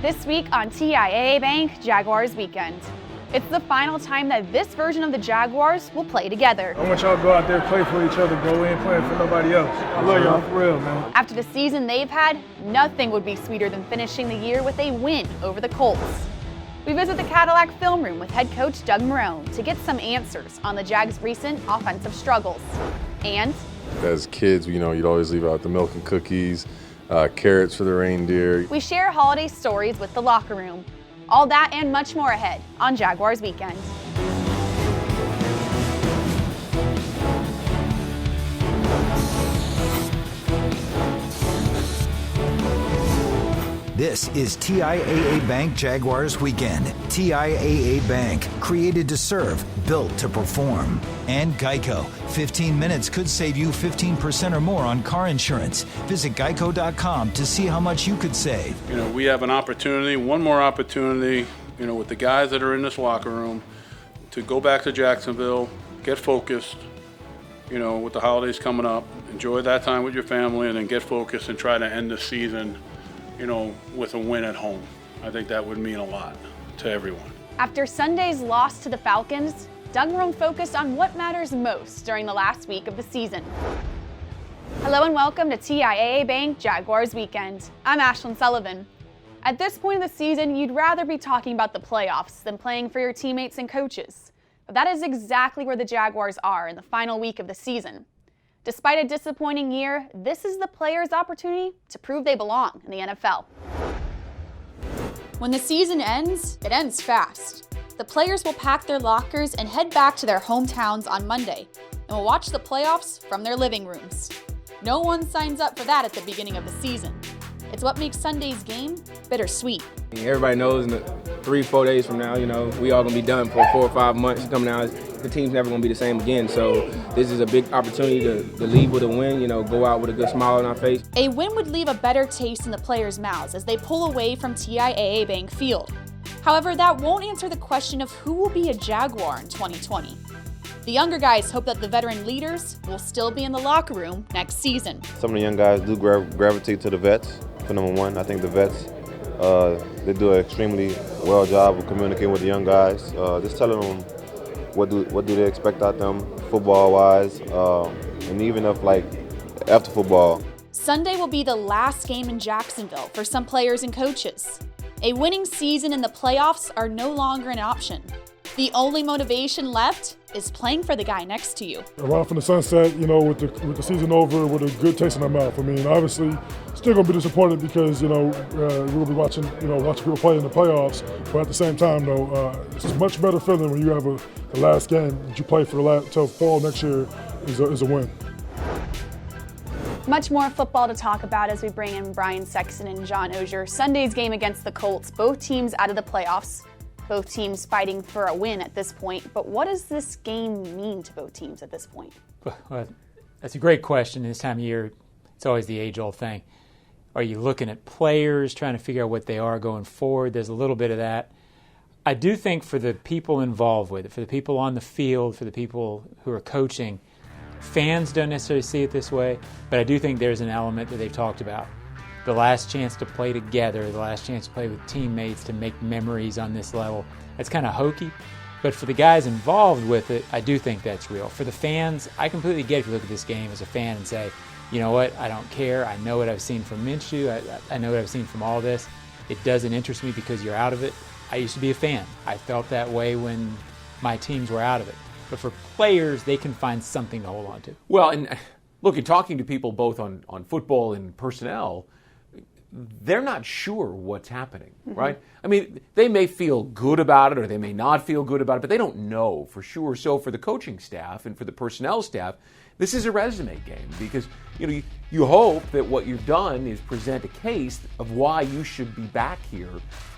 This week on TIAA Bank Jaguars Weekend. It's the final time that this version of the Jaguars will play together. I want y'all to go out there, play for each other, go in playing for nobody else. I love y'all for real, man. After the season they've had, nothing would be sweeter than finishing the year with a win over the Colts. We visit the Cadillac film room with head coach Doug Marrone to get some answers on the Jags' recent offensive struggles. And as kids, you'd always leave out the milk and cookies, carrots for the reindeer. We share holiday stories with the locker room. All that and much more ahead on Jaguars Weekend. This is TIAA Bank Jaguars Weekend. TIAA Bank, created to serve, built to perform. And Geico, 15 minutes could save you 15% or more on car insurance. Visit geico.com to see how much you could save. We have an opportunity, one more opportunity, with the guys that are in this locker room to go back to Jacksonville, get focused, with the holidays coming up, enjoy that time with your family, and then get focused and try to end the season with a win at home. I think that would mean a lot to everyone. After Sunday's loss to the Falcons, Doug Marrone focused on what matters most during the last week of the season. Hello and welcome to TIAA Bank Jaguars Weekend. I'm Ashlyn Sullivan. At this point of the season, you'd rather be talking about the playoffs than playing for your teammates and coaches. But that is exactly where the Jaguars are in the final week of the season. Despite a disappointing year, this is the players' opportunity to prove they belong in the NFL. When the season ends, it ends fast. The players will pack their lockers and head back to their hometowns on Monday, and will watch the playoffs from their living rooms. No one signs up for that at the beginning of the season. It's what makes Sunday's game bittersweet. Everybody knows in 3-4 days from now, we all gonna be done for 4 or 5 months coming out. The team's never gonna be the same again. So this is a big opportunity to leave with a win, go out with a good smile on our face. A win would leave a better taste in the players' mouths as they pull away from TIAA Bank Field. However, that won't answer the question of who will be a Jaguar in 2020. The younger guys hope that the veteran leaders will still be in the locker room next season. Some of the young guys do gravitate to the vets, for number one. I think the vets, they do an extremely well job of communicating with the young guys, just telling them what do they expect out them football-wise, and even after football. Sunday will be the last game in Jacksonville for some players and coaches. A winning season in the playoffs are no longer an option. The only motivation left is playing for the guy next to you. Right from the sunset, with the season over, with a good taste in our mouth. Obviously, still gonna be disappointed because we'll be watching people play in the playoffs. But at the same time, though, it's a much better feeling when you have the last game that you play for till fall next year is a win. Much more football to talk about as we bring in Bryan Sexton and John Ogier. Sunday's game against the Colts, both teams out of the playoffs. Both teams fighting for a win at this point. But what does this game mean to both teams at this point? Well, that's a great question. This time of year, it's always the age-old thing. Are you looking at players, trying to figure out what they are going forward? There's a little bit of that. I do think for the people involved with it, for the people on the field, for the people who are coaching, fans don't necessarily see it this way, but I do think there's an element that they've talked about. The last chance to play together, the last chance to play with teammates, to make memories on this level. That's kind of hokey, but for the guys involved with it, I do think that's real. For the fans, I completely get if you look at this game as a fan and say, you know what, I don't care. I know what I've seen from Minshew. I know what I've seen from all this. It doesn't interest me because you're out of it. I used to be a fan. I felt that way when my teams were out of it. But for players, they can find something to hold on to. Well, and look, in talking to people both on football and personnel, they're not sure what's happening, right? They may feel good about it or they may not feel good about it, but they don't know for sure. So for the coaching staff and for the personnel staff, this is a resume game because you hope that what you've done is present a case of why you should be back here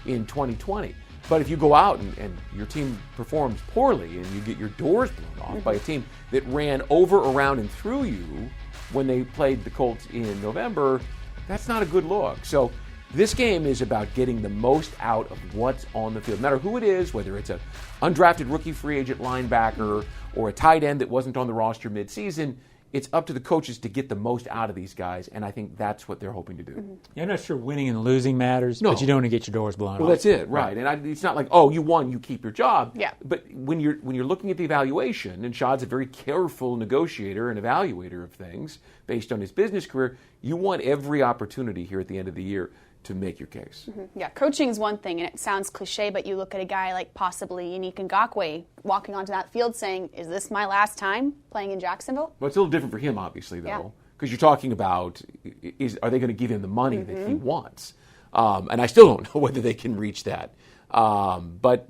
in 2020. But if you go out and your team performs poorly and you get your doors blown off by a team that ran over, around, and through you when they played the Colts in November, that's not a good look. So this game is about getting the most out of what's on the field. No matter who it is, whether it's an undrafted rookie free agent linebacker or a tight end that wasn't on the roster midseason, It's up to the coaches to get the most out of these guys, and I think that's what they're hoping to do. Yeah, I'm not sure winning and losing matters, but you don't want to get your doors blown off. Well, that's it, right. And it's not like, you won, you keep your job. Yeah. But when you're looking at the evaluation, and Shad's a very careful negotiator and evaluator of things based on his business career, you want every opportunity here at the end of the year to make your case. Yeah, coaching is one thing, and it sounds cliche, but you look at a guy like possibly Yannick Ngakoue walking onto that field saying, is this my last time playing in Jacksonville? Well, it's a little different for him, obviously, though, because you're talking about, are they going to give him the money that he wants? And I still don't know whether they can reach that. But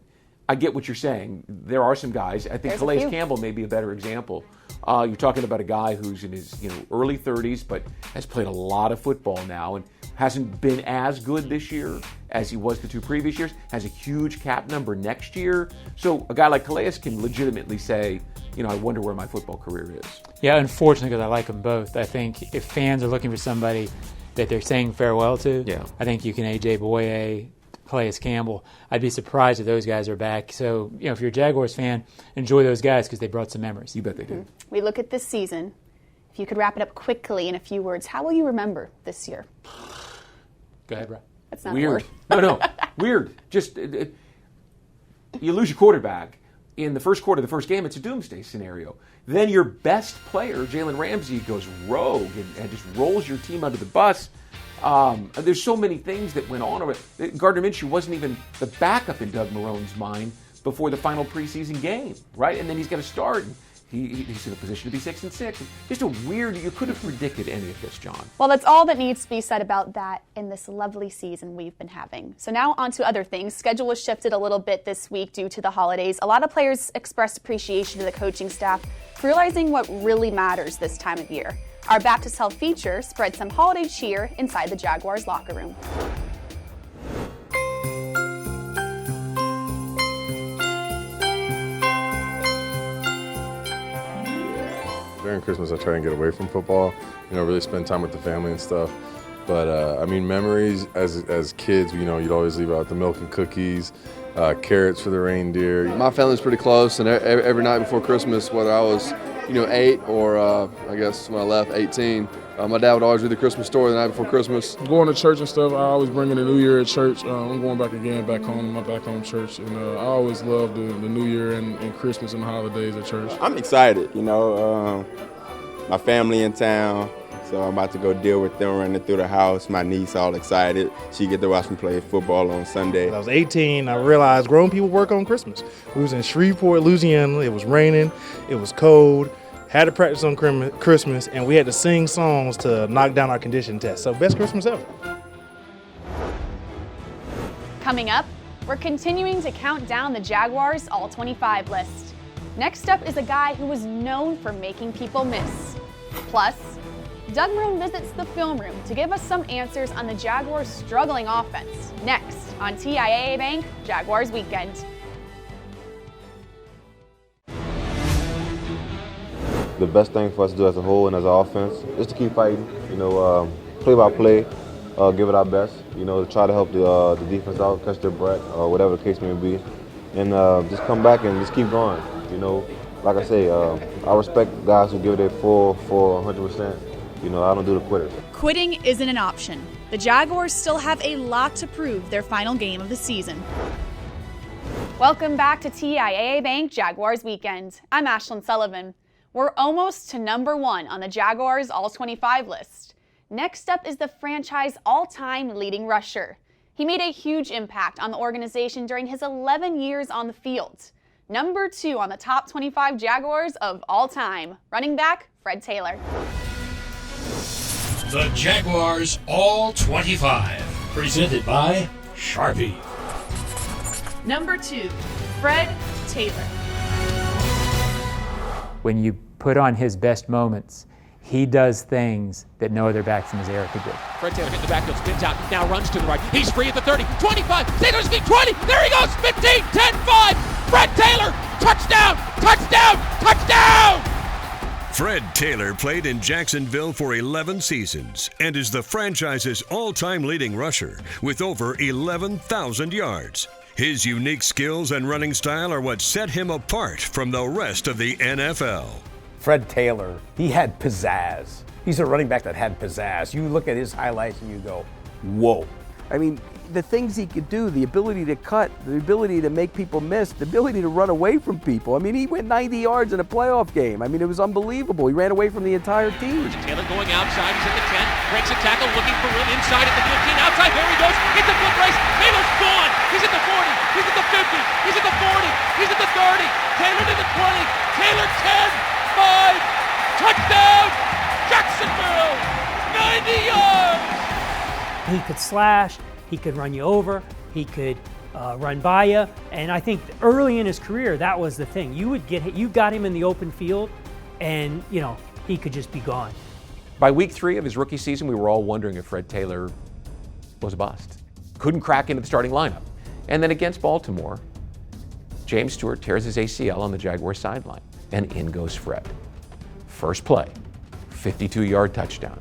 I get what you're saying. There are some guys. I think Calais Campbell may be a better example. You're talking about a guy who's in his early 30s, but has played a lot of football now and hasn't been as good this year as he was the 2 previous years, has a huge cap number next year. So a guy like Calais can legitimately say, I wonder where my football career is. Yeah, unfortunately, because I like them both. I think if fans are looking for somebody that they're saying farewell to, I think you can A.J. Boye, Calais Campbell. I'd be surprised if those guys are back. So, if you're a Jaguars fan, enjoy those guys because they brought some memories. You bet they did. We look at this season. If you could wrap it up quickly in a few words, how will you remember this year? Go ahead, Brad. That's not Weird. a word. No, weird. Just you lose your quarterback in the first quarter of the first game. It's a doomsday scenario. Then your best player, Jalen Ramsey, goes rogue and just rolls your team under the bus. There's so many things that went on. Gardner Minshew wasn't even the backup in Doug Marrone's mind before the final preseason game, right? And then he's got to start. He's in a position to be 6-6. Just a weird. You could have predicted any of this, John. Well, that's all that needs to be said about that in this lovely season we've been having. So now on to other things. Schedule was shifted a little bit this week due to the holidays. A lot of players expressed appreciation to the coaching staff for realizing what really matters this time of year. Our Back to Self feature spread some holiday cheer inside the Jaguars locker room. During Christmas, I try and get away from football, really spend time with the family and stuff. But, memories as kids, you'd always leave out the milk and cookies, carrots for the reindeer. My family's pretty close, and every night before Christmas, whether I was, 8 or I guess when I left, 18, my dad would always read the Christmas story the night before Christmas. Going to church and stuff, I always bring in the New Year at church. I'm going back again, back home, my back home church. And I always love the New Year and Christmas and the holidays at church. I'm excited, my family in town, so I'm about to go deal with them running through the house. My niece all excited. She get to watch me play football on Sunday. When I was 18, I realized grown people work on Christmas. We was in Shreveport, Louisiana. It was raining, it was cold. Had to practice on Christmas, and we had to sing songs to knock down our condition test. So best Christmas ever. Coming up, we're continuing to count down the Jaguars All-25 list. Next up is a guy who was known for making people miss. Plus, Doug Marrone visits the film room to give us some answers on the Jaguars' struggling offense. Next on TIAA Bank Jaguars Weekend. The best thing for us to do as a whole and as an offense is to keep fighting, play by play, give it our best, try to help the defense out, catch their breath, whatever the case may be, and just come back and just keep going. Like I say, I respect guys who give it their full 100%. I don't do the quitters. Quitting isn't an option. The Jaguars still have a lot to prove their final game of the season. Welcome back to TIAA Bank Jaguars Weekend. I'm Ashlyn Sullivan. We're almost to number 1 on the Jaguars All-25 list. Next up is the franchise all-time leading rusher. He made a huge impact on the organization during his 11 years on the field. Number 2 on the top 25 Jaguars of all time, running back Fred Taylor. The Jaguars All-25, presented by Sharpie. Number 2, Fred Taylor. When you put on his best moments, he does things that no other back from his era could do. Fred Taylor getting the backfield, spins out, now runs to the right. He's free at the 30, 25, stays on his feet, 20, there he goes, 15, 10, 5. Fred Taylor, touchdown, touchdown, touchdown! Fred Taylor played in Jacksonville for 11 seasons and is the franchise's all-time leading rusher with over 11,000 yards. His unique skills and running style are what set him apart from the rest of the NFL. Fred Taylor, he had pizzazz. He's a running back that had pizzazz. You look at his highlights and you go, whoa. I mean, the things he could do, the ability to cut, the ability to make people miss, the ability to run away from people. I mean, he went 90 yards in a playoff game. I mean, it was unbelievable. He ran away from the entire team. Taylor going outside, he's at the 10, breaks a tackle, looking for room inside at the 15, outside, there he goes, hits the foot race, Taylor's gone, he's at the 40, he's at the 50, he's at the 40, he's at the 30, Taylor to the 20, Taylor 10, 5, touchdown, Jacksonville, 90 yards! He could slash, he could run you over, he could run by you, and I think early in his career, that was the thing. You got him in the open field, and he could just be gone. By week 3 of his rookie season, we were all wondering if Fred Taylor was a bust. Couldn't crack into the starting lineup. And then against Baltimore, James Stewart tears his ACL on the Jaguars sideline, and in goes Fred. First play, 52-yard touchdown.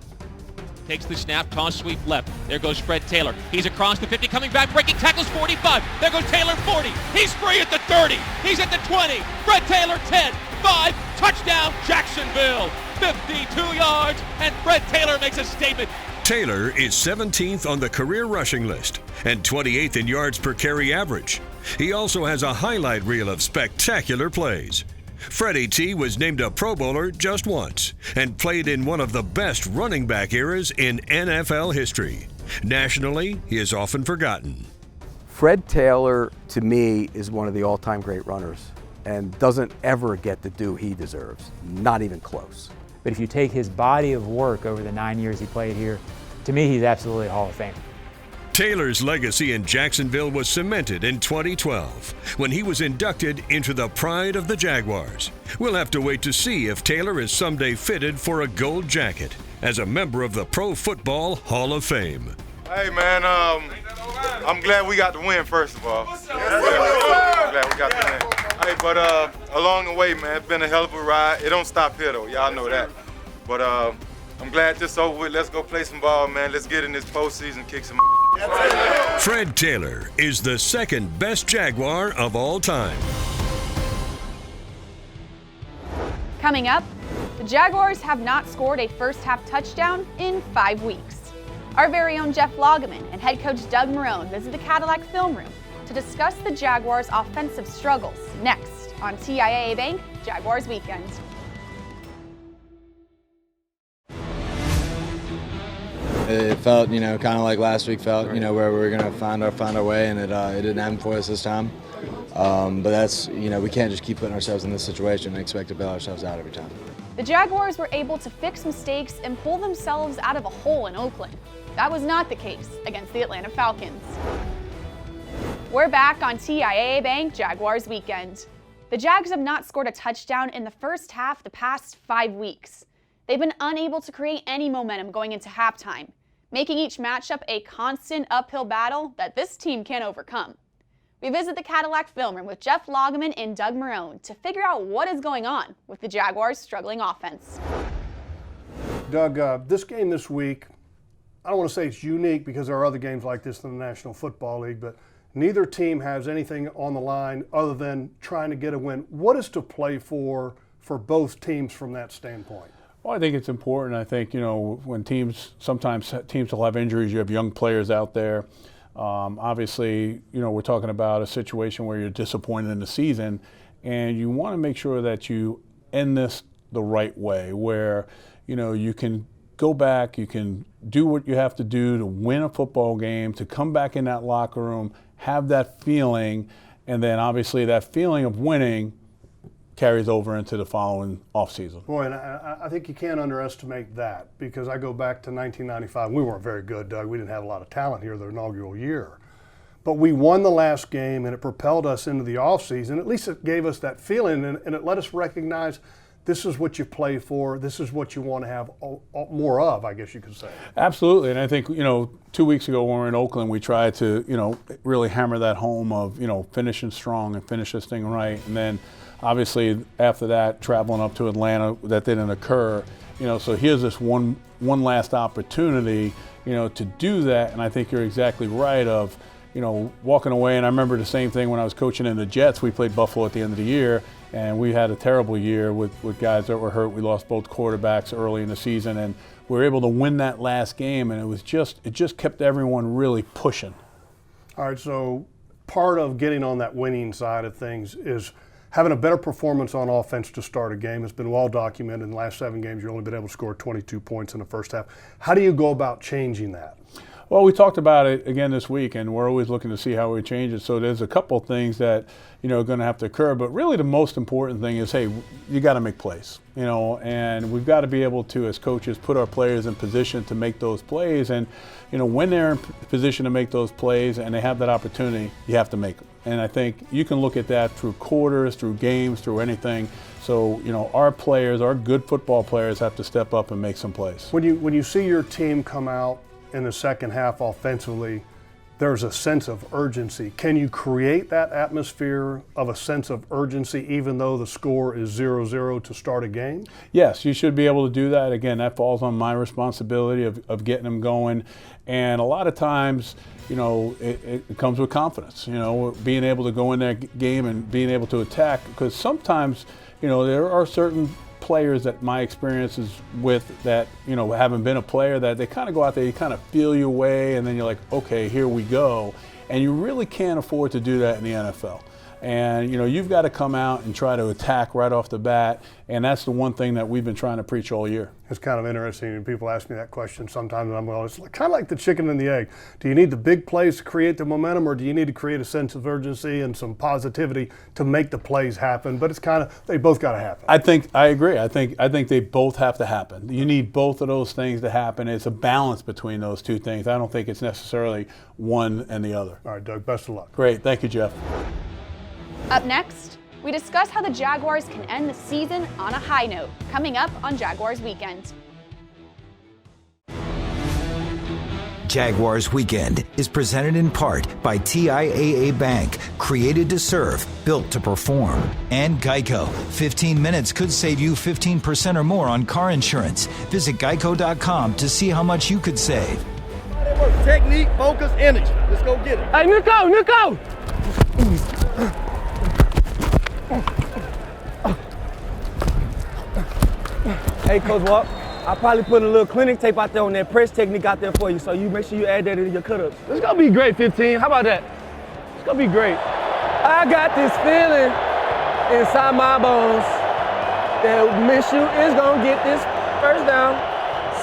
Takes the snap, toss, sweep left. There goes Fred Taylor. He's across the 50, coming back, breaking tackles, 45. There goes Taylor, 40. He's free at the 30. He's at the 20. Fred Taylor, 10, 5, touchdown, Jacksonville. 52 yards, and Fred Taylor makes a statement. Taylor is 17th on the career rushing list and 28th in yards per carry average. He also has a highlight reel of spectacular plays. Freddie T was named a Pro Bowler just once and played in one of the best running back eras in NFL history. Nationally, he is often forgotten. Fred Taylor, to me, is one of the all-time great runners and doesn't ever get the due he deserves, not even close. But if you take his body of work over the 9 years he played here, to me, he's absolutely a Hall of Famer. Taylor's legacy in Jacksonville was cemented in 2012 when he was inducted into the pride of the Jaguars. We'll have to wait to see if Taylor is someday fitted for a gold jacket as a member of the Pro Football Hall of Fame. Hey, man, I'm glad we got the win, first of all. I'm glad we got the win. Hey, but along the way, man, it's been a hell of a ride. It don't stop here, though. Y'all know that. But I'm glad this over with. Let's go play some ball, man. Let's get in this postseason, kick some. Fred Taylor is the second best Jaguar of all time. Coming up, the Jaguars have not scored a first-half touchdown in 5 weeks. Our very own Jeff Lageman and head coach Doug Marrone visit the Cadillac film room to discuss the Jaguars' offensive struggles next on TIAA Bank Jaguars Weekend. It felt, kind of like last week felt, where we were going to find our way, and it didn't happen for us this time. But that's, we can't just keep putting ourselves in this situation and expect to bail ourselves out every time. The Jaguars were able to fix mistakes and pull themselves out of a hole in Oakland. That was not the case against the Atlanta Falcons. We're back on TIAA Bank Jaguars Weekend. The Jags have not scored a touchdown in the first half the past 5 weeks. They've been unable to create any momentum going into halftime, making each matchup a constant uphill battle that this team can't overcome. We visit the Cadillac film room with Jeff Lageman and Doug Marrone to figure out what is going on with the Jaguars' struggling offense. Doug, this game this week, I don't want to say it's unique because there are other games like this in the National Football League, but neither team has anything on the line other than trying to get a win. What is to play for both teams from that standpoint? Well, I think it's important. I think, when sometimes teams will have injuries, you have young players out there. Obviously, we're talking about a situation where you're disappointed in the season, and you want to make sure that you end this the right way, where, you can go back, you can do what you have to do to win a football game, to come back in that locker room, have that feeling, and then obviously that feeling of winning carries over into the following offseason. Boy, and I think you can't underestimate that, because I go back to 1995. We weren't very good, Doug. We didn't have a lot of talent here the inaugural year. But we won the last game, and it propelled us into the offseason. At least it gave us that feeling, and it let us recognize this is what you play for. This is what you want to have more of, I guess you could say. Absolutely, and I think, 2 weeks ago when we were in Oakland, we tried to, really hammer that home of, finishing strong and finish this thing right. And then obviously after that, traveling up to Atlanta, that didn't occur. So here's this one last opportunity, to do that. And I think you're exactly right of, walking away, and I remember the same thing when I was coaching in the Jets. We played Buffalo at the end of the year, and we had a terrible year with guys that were hurt. We lost both quarterbacks early in the season, and we were able to win that last game, and it just kept everyone really pushing. All right, so part of getting on that winning side of things is having a better performance on offense to start a game. It's been well documented. In the last 7 games, you've only been able to score 22 points in the first half. How do you go about changing that? Well, we talked about it again this week, and we're always looking to see how we change it. So there's a couple of things that are going to have to occur. But really, the most important thing is, hey, you got to make plays. And we've got to be able to, as coaches, put our players in position to make those plays. And when they're in position to make those plays and they have that opportunity, you have to make them. And I think you can look at that through quarters, through games, through anything. So our players, our good football players, have to step up and make some plays. When you see your team come out in the second half offensively, there's a sense of urgency. Can you create that atmosphere of a sense of urgency even though the score is 0-0 to start a game? Yes, you should be able to do that. Again, that falls on my responsibility of getting them going. And a lot of times, it comes with confidence, being able to go in that game and being able to attack. Because sometimes, there are certain players that my experiences with that, haven't been a player, that they kind of go out there, you kind of feel your way, and then you're like, okay, here we go. And you really can't afford to do that in the NFL. And, you've got to come out and try to attack right off the bat. And that's the one thing that we've been trying to preach all year. It's kind of interesting. And people ask me that question sometimes, and I'm well, it's kind of like the chicken and the egg. Do you need the big plays to create the momentum, or do you need to create a sense of urgency and some positivity to make the plays happen? But it's kind of, they both got to happen. I agree. I think they both have to happen. You need both of those things to happen. It's a balance between those two things. I don't think it's necessarily one and the other. All right, Doug, best of luck. Great. Thank you, Jeff. Up next, we discuss how the Jaguars can end the season on a high note, coming up on Jaguars Weekend. Jaguars Weekend is presented in part by TIAA Bank, created to serve, built to perform. And Geico. 15 minutes could save you 15% or more on car insurance. Visit geico.com to see how much you could save. Technique, focus, energy. Let's go get it. Hey, Nico! Hey, Coach Walk, I'll probably put a little clinic tape out there on that press technique out there for you, so you make sure you add that into your cut-ups. It's gonna be great, 15. How about that? It's gonna be great. I got this feeling inside my bones that Minshew is gonna get this first down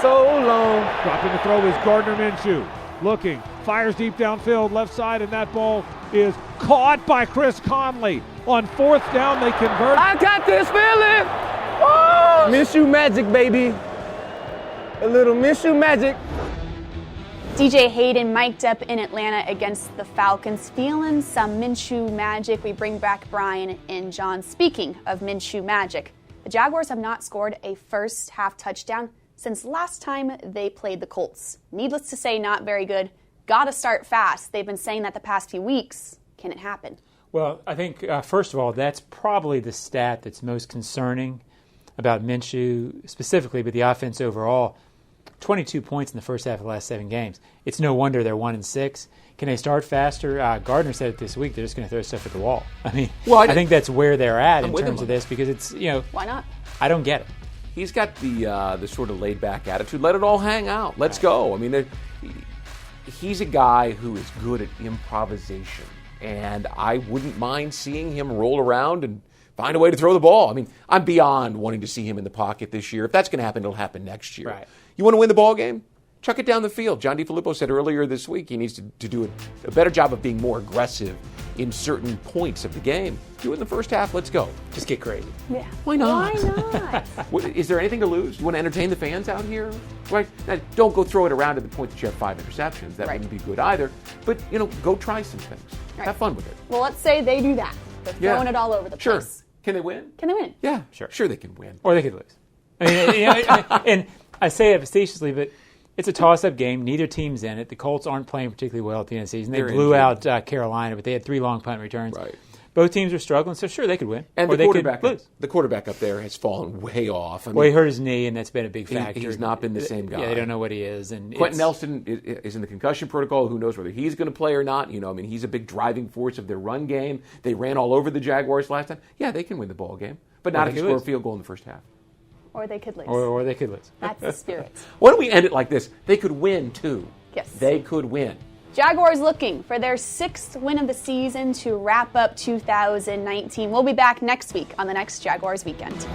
so long. Dropping the throw is Gardner Minshew. Looking, fires deep downfield, left side, and that ball is caught by Chris Conley. On 4th down, they convert. I got this feeling. Oh! Minshew Magic, baby. A little Minshew Magic. DJ Hayden mic'd up in Atlanta against the Falcons, feeling some Minshew Magic. We bring back Bryan and John. Speaking of Minshew Magic, the Jaguars have not scored a first half touchdown since last time they played the Colts. Needless to say, not very good. Gotta start fast. They've been saying that the past few weeks. Can it happen? Well, I think, first of all, that's probably the stat that's most concerning about Minshew specifically, but the offense overall. 22 points in the first half of the last 7 games. It's no wonder they're 1-6. Can they start faster? Gardner said it this week. They're just going to throw stuff at the wall. I mean, I think that's where they're at in terms of this, because it's, why not? I don't get it. He's got the sort of laid-back attitude. Let it all hang out. Let's go. I mean, he's a guy who is good at improvisation, and I wouldn't mind seeing him roll around and find a way to throw the ball. I mean, I'm beyond wanting to see him in the pocket this year. If that's going to happen, it'll happen next year. Right. You want to win the ball game? Chuck it down the field. John DeFilippo said earlier this week he needs to do a better job of being more aggressive in certain points of the game. Do it in the first half. Let's go. Just get crazy. Yeah. Why not? Why not? Is there anything to lose? You want to entertain the fans out here? Right? Now, don't go throw it around to the point that you have 5 interceptions. That wouldn't be good either. But, go try some things. Right. Have fun with it. Well, let's say they do that. They're throwing it all over the place. Sure. Can they win? Can they win? Yeah, sure they can win. Or they could lose. I mean, and I say it facetiously, but it's a toss-up game. Neither team's in it. The Colts aren't playing particularly well at the end of the season. They blew out Carolina, but they had 3 long punt returns. Right. Both teams are struggling, so sure, they could win. And or the quarterback, they could lose. The quarterback up there has fallen way off. I Well, he hurt his knee, and that's been a big factor. He's not been the same guy. Yeah, they don't know what he is. And Quentin Nelson is in the concussion protocol. Who knows whether he's going to play or not? You know, I mean, he's a big driving force of their run game. They ran all over the Jaguars last time. Yeah, they can win the ball game, but not if you score a field goal in the first half. Or they could lose. Or they could lose. That's the spirit. Why don't we end it like this? They could win, too. Yes. They could win. Jaguars looking for their 6th win of the season to wrap up 2019. We'll be back next week on the next Jaguars Weekend.